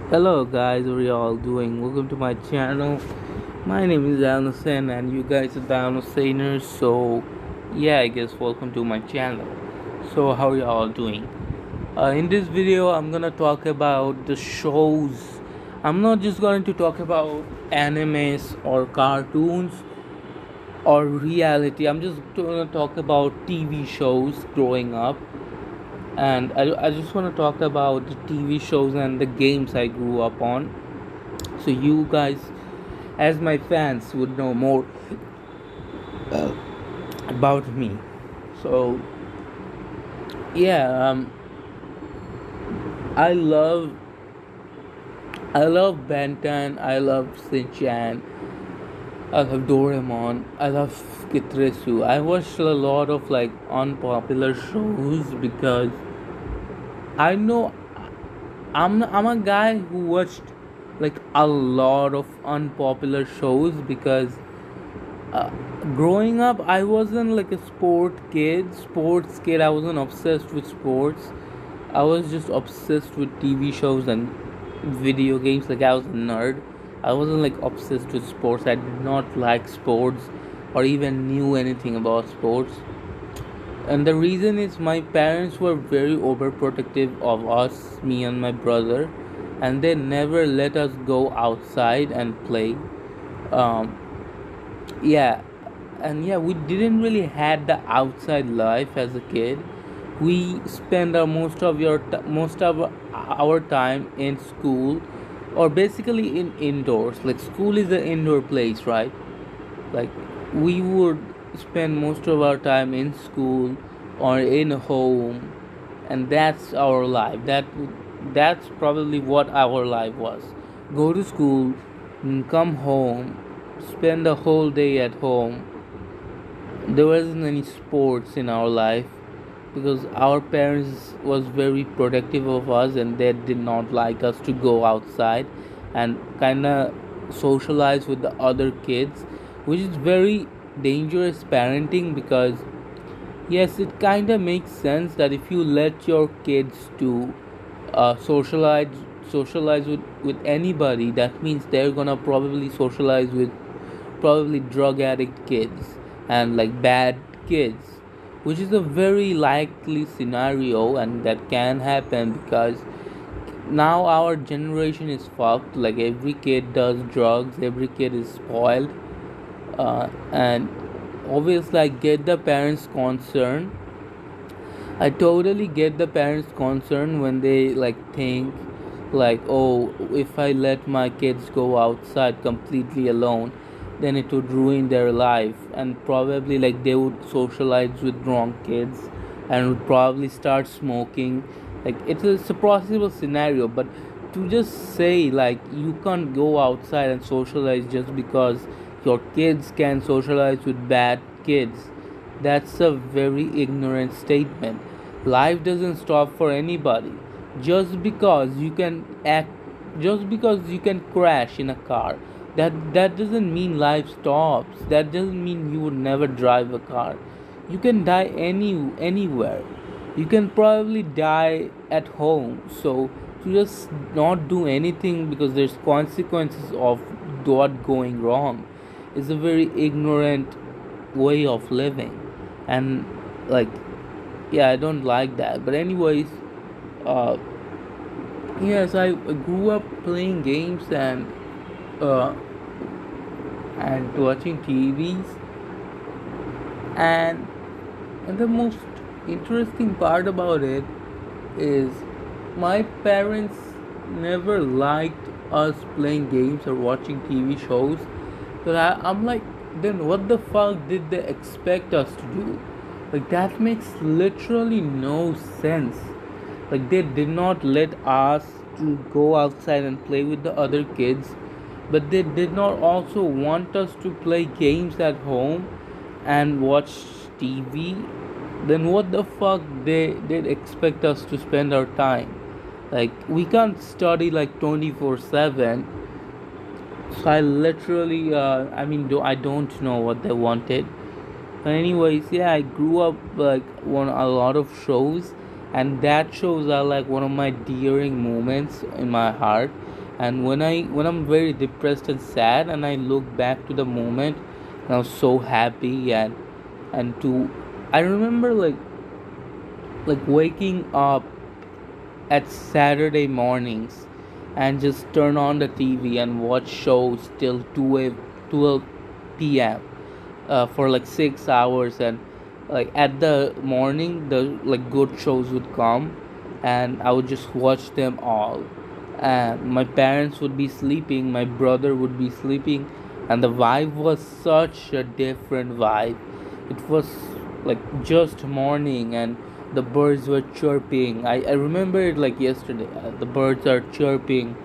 Hello guys, how are you all doing? Welcome to my channel. My name is Al Hussain and you guys are down Hussainers. So yeah, I guess welcome to my channel. So how are you all doing? In this video I'm gonna talk about the shows. I'm not just going to talk about animes or cartoons or reality. I'm just gonna talk about TV shows growing up, and I just want to talk about the TV shows and the games I grew up on, so you guys as my fans would know more uh, about me. So yeah, I love I love Ben 10, I love Shinchan, I love Doraemon, I love Kitresu. I watched a lot of like unpopular shows because I know I'm a guy who watched like a lot of unpopular shows because uh, growing up I wasn't like a sports kid. I wasn't obsessed with sports. I was just obsessed with TV shows and video games. Like I was a nerd. I wasn't like obsessed with sports. I did not like sports or even knew anything about sports. And the reason is my parents were very overprotective of us, me and my brother, and they never let us go outside and play. Um, yeah, and yeah, we didn't really had the outside life as a kid. We spend most of our time in school, or basically in indoors. Like school is an indoor place, right? Like we would spend most of our time in school or in home, and that's our life. That's probably what our life was. Go to school, come home, spend the whole day at home. There wasn't any sports in our life because our parents was very protective of us, and they did not like us to go outside and kind of socialize with the other kids, which is very dangerous parenting. Because yes, it kind of makes sense that if you let your kids to socialize with anybody, that means they're gonna probably socialize with probably drug addict kids and like bad kids, which is a very likely scenario, and that can happen because now our generation is fucked. Like every kid does drugs, every kid is spoiled, and obviously I get the parents concern. I totally get the parents concern when they like think like, oh, if I let my kids go outside completely alone, then it would ruin their life, and probably like they would socialize with wrong kids and would probably start smoking. Like it's a possible scenario, but to just say like you can't go outside and socialize just because your kids can socialize with bad kids, that's a very ignorant statement. Life doesn't stop for anybody. Just because you can act, just because you can crash in a car, that doesn't mean life stops. That doesn't mean you would never drive a car. You can die anywhere. You can probably die at home. So to just not do anything because there's consequences of what going wrong is a very ignorant way of living. And like yeah, I don't like that. But anyways, uh yes, I grew up playing games uh and watching TVs, and the most interesting part about it is my parents never liked us playing games or watching TV shows. But I'm like, then what the fuck did they expect us to do? Like, that makes literally no sense. Like, they did not let us to go outside and play with the other kids, but they did not also want us to play games at home and watch TV. Then what the fuck they did expect us to spend our time? Like, we can't study like 24/7. So I literally, I don't know what they wanted. But anyways, yeah, I grew up like on a lot of shows, and that shows are like one of my dearing moments in my heart. And when I'm very depressed and sad, and I look back to the moment, and I was so happy. And to I remember like waking up at Saturday mornings and just turn on the TV and watch shows till 12 p.m. For like 6 hours. And like at the morning, the like good shows would come, and I would just watch them all. And my parents would be sleeping, my brother would be sleeping, and the vibe was such a different vibe. It was like just morning, and the birds were chirping. I remember it like yesterday. The birds are chirping.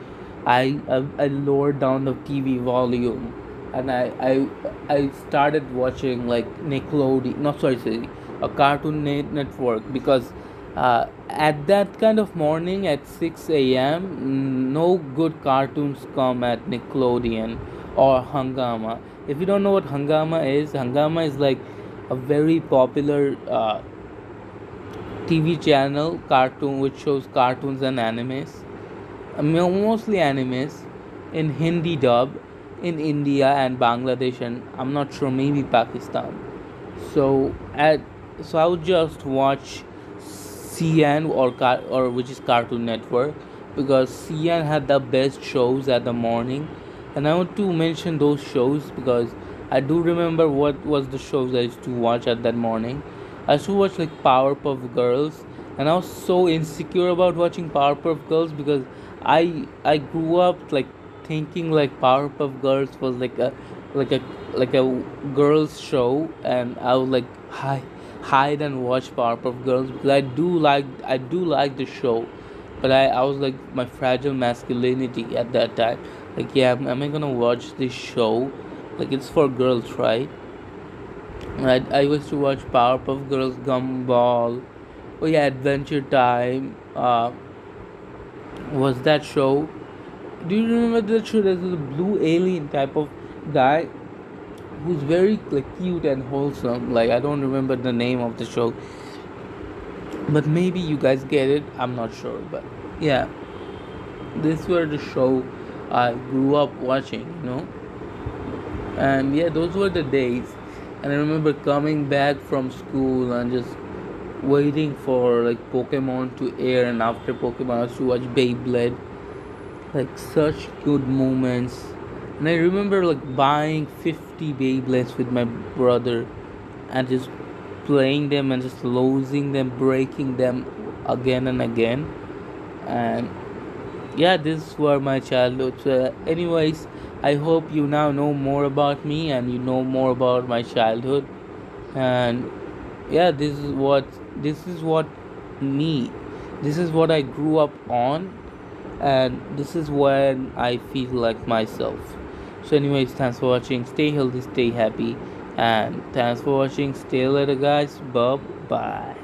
I lowered down the TV volume, and I started watching like Nickelodeon. No, sorry, a Cartoon Network, because at that kind of morning at 6 a.m., no good cartoons come at Nickelodeon or Hangama. If you don't know what Hangama is like a very popular TV channel cartoon which shows cartoons and animes, mostly animes in Hindi dub in India and Bangladesh, and I'm not sure, maybe Pakistan. So at so I would just watch CN or which is Cartoon Network, because CN had the best shows at the morning. And I want to mention those shows because I do remember what was the shows I used to watch at that morning. I used to watch like Powerpuff Girls, and I was so insecure about watching Powerpuff Girls because I grew up like thinking like Powerpuff Girls was like a like a girls show, and I would like hide and watch Powerpuff Girls because I do like the show, but I was like my fragile masculinity at that time. Like, yeah, am I gonna watch this show? Like, it's for girls, right? I used to watch Powerpuff Girls, Gumball. Oh yeah, Adventure Time. Was that show? Do you remember that show? There's a blue alien type of guy who's very like cute and wholesome. Like, I don't remember the name of the show, but maybe you guys get it. I'm not sure, but yeah, this were the show I grew up watching. And yeah, those were the days. And I remember coming back from school and just waiting for like Pokemon to air, and after Pokemon I used to watch Beyblade. Like, such good moments. And I remember like buying 50 Beyblades with my brother and just playing them and just losing them, breaking them again and again. And yeah, this were my childhood. So anyways, I hope you now know more about me and you know more about my childhood. And yeah, this is what me this is what I grew up on, and this is when I feel like myself. So anyways, thanks for watching. Stay healthy, stay happy, and thanks for watching. Stay later, guys. Bye bye.